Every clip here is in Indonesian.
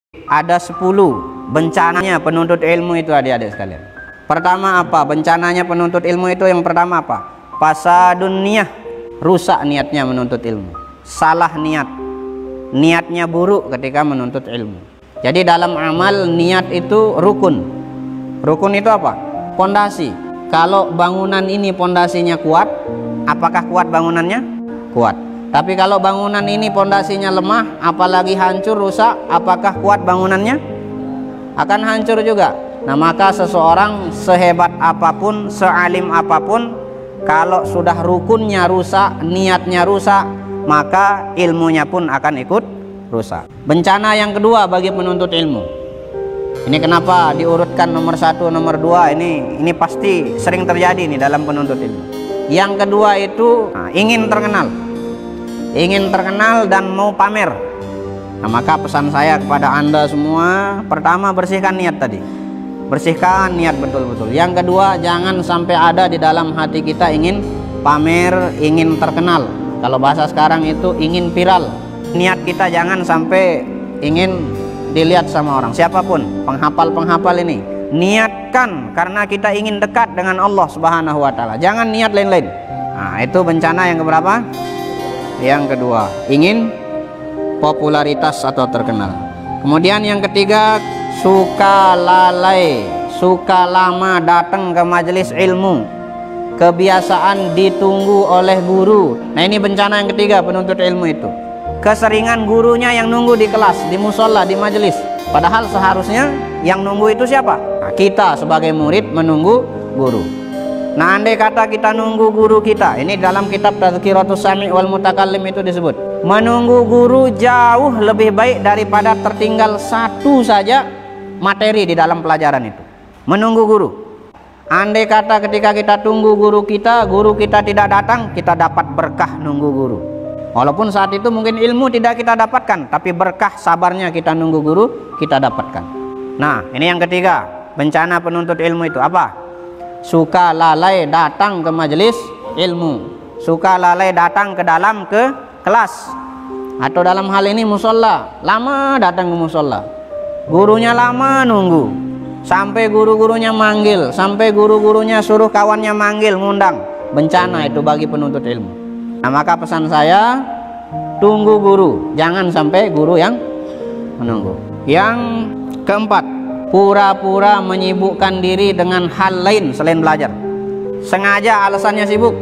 Ada 10 bencananya penuntut ilmu itu, adik-adik sekalian. Pertama apa? Bencananya penuntut ilmu itu yang pertama apa? Fasadun niyah, rusak niatnya menuntut ilmu. Salah niat, niatnya buruk ketika menuntut ilmu. Jadi dalam amal niat itu rukun. Rukun itu apa? Pondasi. Kalau bangunan ini pondasinya kuat, apakah kuat bangunannya? Kuat. Tapi kalau bangunan ini pondasinya lemah, apalagi hancur, rusak, apakah kuat bangunannya? Akan hancur juga. Nah, maka seseorang sehebat apapun, sealim apapun, kalau sudah rukunnya rusak, niatnya rusak, maka ilmunya pun akan ikut rusak. Bencana yang kedua bagi penuntut ilmu. Ini kenapa diurutkan nomor 1, nomor 2, ini pasti sering terjadi nih dalam penuntut ilmu. Yang kedua itu ingin terkenal. Ingin terkenal dan mau pamer. Nah, maka pesan saya kepada Anda semua, pertama bersihkan niat tadi. Bersihkan niat betul-betul. Yang kedua, jangan sampai ada di dalam hati kita ingin pamer, ingin terkenal. Kalau bahasa sekarang itu ingin viral. Niat kita jangan sampai ingin dilihat sama orang, siapapun, penghafal-penghafal ini. Niatkan karena kita ingin dekat dengan Allah Subhanahu wa taala. Jangan niat lain-lain. Nah, itu bencana yang keberapa? Yang kedua, ingin popularitas atau terkenal. Kemudian yang ketiga, suka lalai, suka lama datang ke majelis ilmu, kebiasaan ditunggu oleh guru. Nah, ini bencana yang ketiga penuntut ilmu itu. Keseringan gurunya yang nunggu di kelas, di musola, di majelis. Padahal seharusnya yang nunggu itu siapa? Nah, kita sebagai murid menunggu guru. Nah, andai kata kita nunggu guru kita, ini dalam kitab Tazkiratus Sami' wal Mutakallim itu disebut, menunggu guru jauh lebih baik daripada tertinggal satu saja materi di dalam pelajaran itu. Menunggu guru. Andai kata ketika kita tunggu guru kita tidak datang, kita dapat berkah nunggu guru. Walaupun saat itu mungkin ilmu tidak kita dapatkan, tapi berkah sabarnya kita nunggu guru kita dapatkan. Nah, ini yang ketiga, bencana penuntut ilmu itu apa? Suka lalai datang ke majelis ilmu, suka lalai datang ke kelas, atau dalam hal ini musola, lama datang ke musola, gurunya lama nunggu, sampai guru-gurunya manggil, sampai guru-gurunya suruh kawannya manggil, ngundang. Bencana itu bagi penuntut ilmu. Nah, maka pesan saya, tunggu guru, jangan sampai guru yang menunggu. Yang keempat, pura-pura menyibukkan diri dengan hal lain selain belajar. Sengaja alasannya sibuk,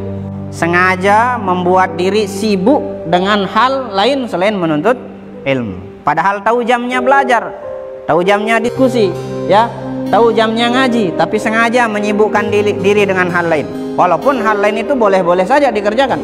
sengaja membuat diri sibuk dengan hal lain selain menuntut ilmu. Padahal tahu jamnya belajar, tahu jamnya diskusi, ya, tahu jamnya ngaji, tapi sengaja menyibukkan diri dengan hal lain. Walaupun hal lain itu boleh-boleh saja dikerjakan.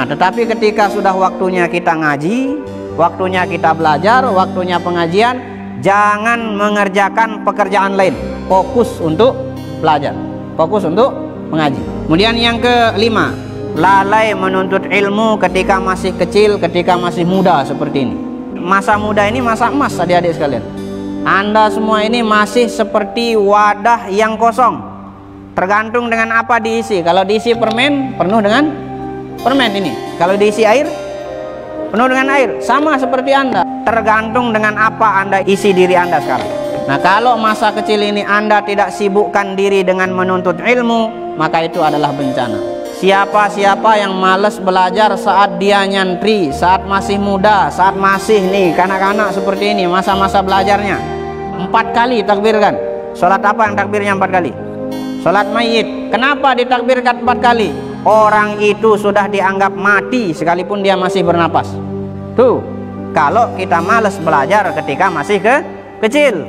Tetapi ketika sudah waktunya kita ngaji, waktunya kita belajar, waktunya pengajian, jangan mengerjakan pekerjaan lain. Fokus untuk belajar, fokus untuk mengaji. Kemudian yang kelima, lalai menuntut ilmu ketika masih kecil, ketika masih muda seperti ini. Masa muda ini masa emas, adik-adik sekalian. Anda semua ini masih seperti wadah yang kosong, tergantung dengan apa diisi. Kalau diisi permen, penuh dengan permen ini. Kalau diisi air, penuh dengan air. Sama seperti Anda, tergantung dengan apa Anda isi diri Anda sekarang. Nah, kalau masa kecil ini Anda tidak sibukkan diri dengan menuntut ilmu, maka itu adalah bencana. Siapa-siapa yang malas belajar saat dia nyantri, saat masih muda, saat masih nih kanak-kanak seperti ini, masa-masa belajarnya, 4 kali takbirkan. Sholat apa yang takbirnya 4 kali? Sholat mayit. Kenapa ditakbirkan 4 kali? Orang itu sudah dianggap mati sekalipun dia masih bernapas. Tuh, kalau kita malas belajar ketika masih kecil,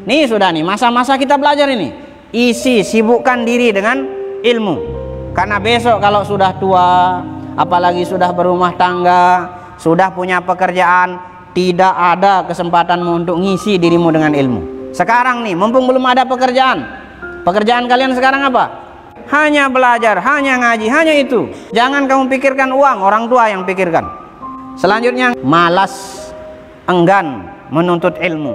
nih sudah nih masa-masa kita belajar ini, sibukkan diri dengan ilmu. Karena besok kalau sudah tua, apalagi sudah berumah tangga, sudah punya pekerjaan, tidak ada kesempatanmu untuk ngisi dirimu dengan ilmu. Sekarang nih, mumpung belum ada pekerjaan kalian sekarang apa? Hanya belajar, hanya ngaji, hanya itu. Jangan kamu pikirkan uang, orang tua yang pikirkan. Selanjutnya, malas, enggan menuntut ilmu,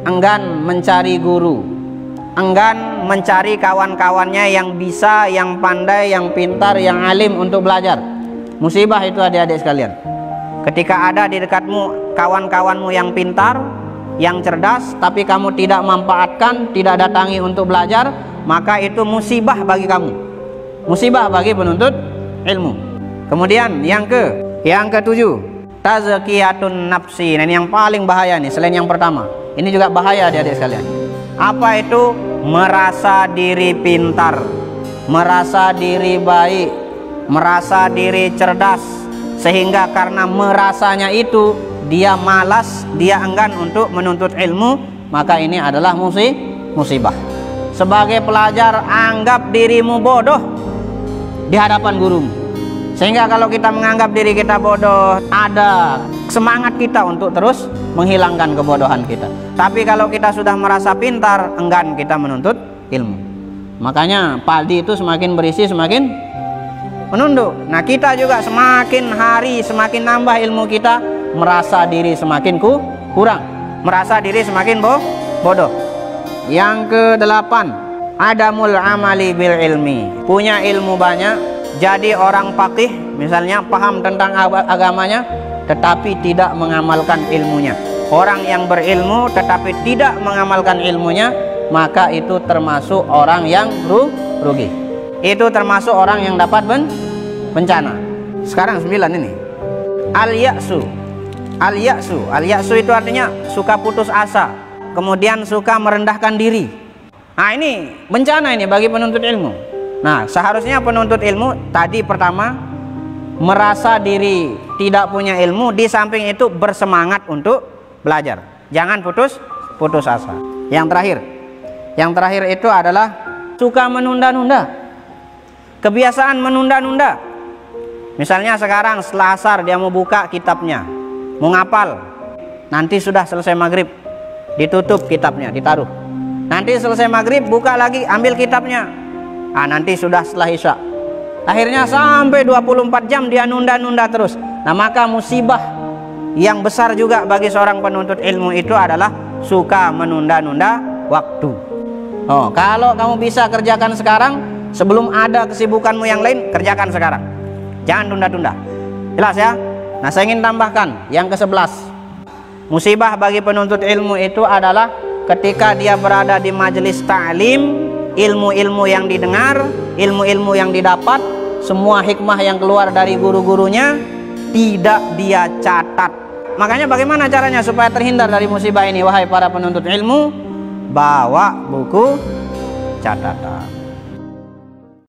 enggan mencari guru, enggan mencari kawan-kawannya yang bisa, yang pandai, yang pintar, yang alim untuk belajar. Musibah itu adik-adik sekalian. Ketika ada di dekatmu kawan-kawanmu yang pintar, yang cerdas, tapi kamu tidak manfaatkan, tidak datangi untuk belajar, maka itu musibah bagi kamu, musibah bagi penuntut ilmu. Kemudian yang ketujuh, tazkiyatun nafsi. Nah, ini yang paling bahaya nih, selain yang pertama. Ini juga bahaya adik-adik sekalian. Apa itu? Merasa diri pintar, merasa diri baik, merasa diri cerdas, sehingga karena merasanya itu dia malas, dia enggan untuk menuntut ilmu, maka ini adalah musibah. Sebagai pelajar, anggap dirimu bodoh di hadapan gurumu, sehingga kalau kita menganggap diri kita bodoh, ada semangat kita untuk terus menghilangkan kebodohan kita. Tapi kalau kita sudah merasa pintar, enggan kita menuntut ilmu. Makanya padi itu semakin berisi semakin menunduk. Nah, kita juga semakin hari semakin nambah ilmu kita, merasa diri semakin kurang, merasa diri semakin bodoh. Yang ke-8, adamul amali bil ilmi. Punya ilmu banyak, jadi orang faqih, misalnya paham tentang agamanya, tetapi tidak mengamalkan ilmunya. Orang yang berilmu tetapi tidak mengamalkan ilmunya, maka itu termasuk orang yang rugi. Itu termasuk orang yang dapat bencana. Sekarang 9 ini. Al-ya'su. Al-ya'su. Al-ya'su itu artinya suka putus asa, kemudian suka merendahkan diri. Nah, ini bencana ini bagi penuntut ilmu. Nah, seharusnya penuntut ilmu tadi pertama merasa diri tidak punya ilmu, di samping itu bersemangat untuk belajar. Jangan putus asa. Yang terakhir itu adalah suka menunda-nunda. Kebiasaan menunda-nunda. Misalnya sekarang setelah asar dia mau buka kitabnya, mau ngapal. Nanti sudah selesai maghrib, ditutup kitabnya, ditaruh. Nanti selesai maghrib buka lagi, ambil kitabnya. Nanti sudah setelah isya. Akhirnya sampai 24 jam dia nunda-nunda terus. Nah, maka musibah yang besar juga bagi seorang penuntut ilmu itu adalah suka menunda-nunda waktu. Kalau kamu bisa kerjakan sekarang, sebelum ada kesibukanmu yang lain, kerjakan sekarang. Jangan tunda-tunda. Jelas ya? Nah, saya ingin tambahkan yang ke-11. Musibah bagi penuntut ilmu itu adalah ketika dia berada di majelis ta'lim, ilmu-ilmu yang didengar, ilmu-ilmu yang didapat, semua hikmah yang keluar dari guru-gurunya tidak dia catat. Makanya bagaimana caranya supaya terhindar dari musibah ini, wahai para penuntut ilmu? Bawa buku catatan.